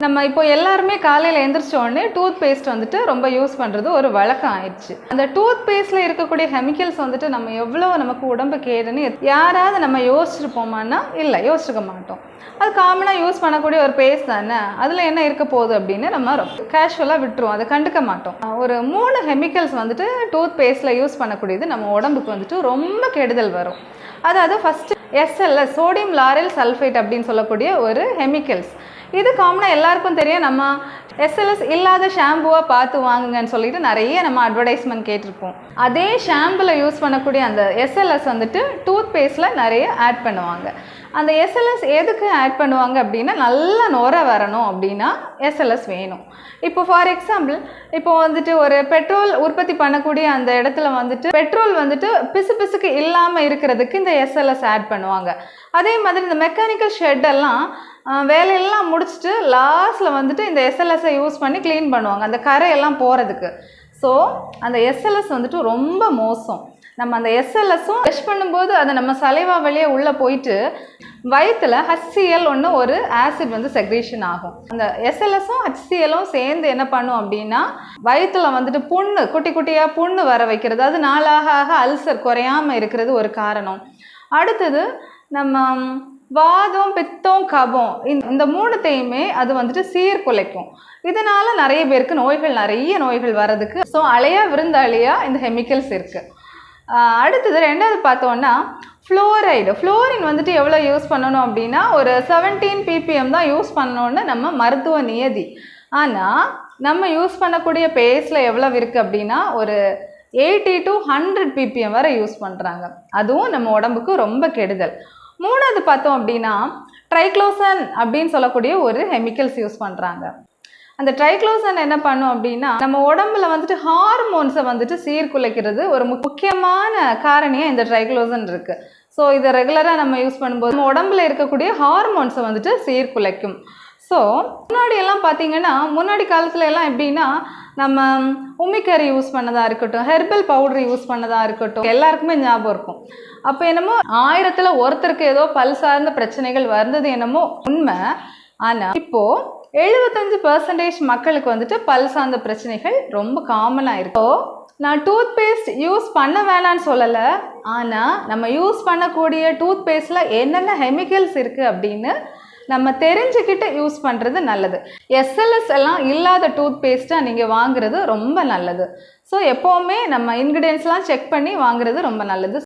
நம்ம இப்போ எல்லாருமே காலையில் எந்திரிச்ச உடனே டூத் பேஸ்ட் வந்துட்டு ரொம்ப யூஸ் பண்ணுறது ஒரு வழக்கம் ஆயிடுச்சு. அந்த டூத் பேஸ்ட்டில் இருக்கக்கூடிய கெமிக்கல்ஸ் வந்துட்டு நம்ம எவ்வளோ நமக்கு உடம்பு கேடுன்னு யாராவது நம்ம யோசிச்சிருப்போமான்னா இல்லை, யோசிச்சுக்க மாட்டோம். அது காமனாக யூஸ் பண்ணக்கூடிய ஒரு பேஸ்ட் தானே, அதில் என்ன இருக்க போகுது அப்படின்னு நம்ம கேஷுவலாக விட்டுருவோம், அதை கண்டுக்க மாட்டோம். ஒரு 3 கெமிக்கல்ஸ் வந்துட்டு டூத் பேஸ்ட்டில் யூஸ் பண்ணக்கூடியது நம்ம உடம்புக்கு வந்துட்டு ரொம்ப கெடுதல் வரும். அதாவது first SLS, sodium lauryl sulphate அப்படின்னு சொல்லக்கூடிய ஒரு கெமிக்கல்ஸ். இது காமனாக எல்லாருக்கும் தெரியும். நம்ம SLS இல்லாத ஷாம்புவாக பார்த்து வாங்குங்கன்னு சொல்லிட்டு நிறைய நம்ம அட்வர்டைஸ்மெண்ட் கேட்டிருப்போம். அதே ஷாம்பில் யூஸ் பண்ணக்கூடிய அந்த SLS வந்துட்டு டூத் பேஸ்ட்டில் நிறைய ஆட் பண்ணுவாங்க. அந்த SLS எதுக்கு ஆட் பண்ணுவாங்க அப்படின்னா, நல்லா நுர வரணும் அப்படின்னா SLS வேணும். இப்போ ஃபார் எக்ஸாம்பிள், இப்போ வந்துட்டு ஒரு பெட்ரோல் உற்பத்தி பண்ணக்கூடிய அந்த இடத்துல வந்துட்டு பெட்ரோல் வந்துட்டு பிசு பிசுக்கு இல்லாமல் இருக்கிறதுக்கு இந்த SLS ஆட் பண்ணுவாங்க. அதே மாதிரி இந்த மெக்கானிக்கல் ஷெட்டெல்லாம் வேலையெல்லாம் முடிச்சுட்டு லாஸ்ட்டில் வந்துட்டு இந்த SLSஐ யூஸ் பண்ணி க்ளீன் பண்ணுவாங்க, அந்த கரையெல்லாம் போகிறதுக்கு. ஸோ அந்த SLS வந்துட்டு ரொம்ப மோசம். நம்ம அந்த SLSும் ப்ரஷ் பண்ணும்போது அதை நம்ம சலைவா வழியே உள்ளே போயிட்டு வயிற்றில் HCl ஒரு ஆசிட் வந்து செக்ரேஷன் ஆகும். அந்த SLSும் HClயும் சேர்ந்து என்ன பண்ணும் அப்படின்னா, வயிற்றில் வந்துட்டு புண்ணு, குட்டி குட்டியாக புண்ணு வர வைக்கிறது. அது நாளாக ஆக அல்சர் குறையாமல் இருக்கிறது ஒரு காரணம். அடுத்தது நம்ம வாதம், பித்தம், கபம், இந்த 3த்தையுமே அது வந்துட்டு சீர்குலைக்கும். இதனால நிறைய பேருக்கு நிறைய நோய்கள் வர்றதுக்கு ஸோ அலையா விருந்தாளியா இந்த கெமிக்கல்ஸ் இருக்குது. அடுத்தது 2வது பார்த்தோன்னா ஃப்ளோரின் வந்துட்டு எவ்வளோ யூஸ் பண்ணணும் அப்படின்னா, ஒரு 17 ppm தான் யூஸ் பண்ணணுன்னு நம்ம மருத்துவ நியதி. ஆனால் நம்ம யூஸ் பண்ணக்கூடிய பேஸ்ட்டில் எவ்வளோ இருக்குது அப்படின்னா, ஒரு 80 to 100 ppm வரை யூஸ் பண்ணுறாங்க. அதுவும் நம்ம உடம்புக்கு ரொம்ப கெடுதல். 3வது பார்த்தோம் அப்படின்னா, ட்ரைக்ளோசன் அப்படின்னு சொல்லக்கூடிய ஒரு கெமிக்கல்ஸ் யூஸ் பண்ணுறாங்க. அந்த ட்ரைக்ளோசன் என்ன பண்ணும் அப்படின்னா, நம்ம உடம்புல வந்துட்டு ஹார்மோன்ஸை வந்துட்டு சீர்குலைக்கிறது ஒரு முக்கியமான காரணியாக இந்த ட்ரைக்ளோசன் இருக்குது. ஸோ இதை ரெகுலராக நம்ம யூஸ் பண்ணும்போது நம்ம உடம்புல இருக்கக்கூடிய ஹார்மோன்ஸை வந்துட்டு சீர்குலைக்கும். ஸோ முன்னாடியெல்லாம் பார்த்தீங்கன்னா, முன்னாடி காலத்துல எல்லாம் எப்படின்னா, நம்ம உமிக்கறி யூஸ் பண்ணதாக இருக்கட்டும், ஹெர்பல் பவுடர் யூஸ் பண்ணதாக இருக்கட்டும், எல்லாருக்குமே ஞாபகம் இருக்கும். அப்போ என்னமோ 1000ல் ஒருத்தருக்கு ஏதோ பல் சார்ந்த பிரச்சனைகள் வந்தது என்னமோ உண்மை. ஆனால் இப்போது 75% மக்களுக்கு வந்துட்டு பல் சார்ந்த பிரச்சனைகள் ரொம்ப காமனாக இருக்கும். நான் டூத் பேஸ்ட் யூஸ் பண்ண வேணான்னு சொல்லலை, ஆனால் நம்ம யூஸ் பண்ணக்கூடிய டூத் பேஸ்ட்டில் என்னென்ன கெமிக்கல்ஸ் இருக்குது அப்படின்னு நம்ம தெரிஞ்சுக்கிட்டு யூஸ் பண்ணுறது நல்லது. SLS எல்லாம் இல்லாத டூத் பேஸ்ட்டாக நீங்கள் வாங்குறது ரொம்ப நல்லது. ஸோ எப்போவுமே நம்ம இன்க்ரீடியன்ஸ்லாம் செக் பண்ணி வாங்குறது ரொம்ப நல்லது.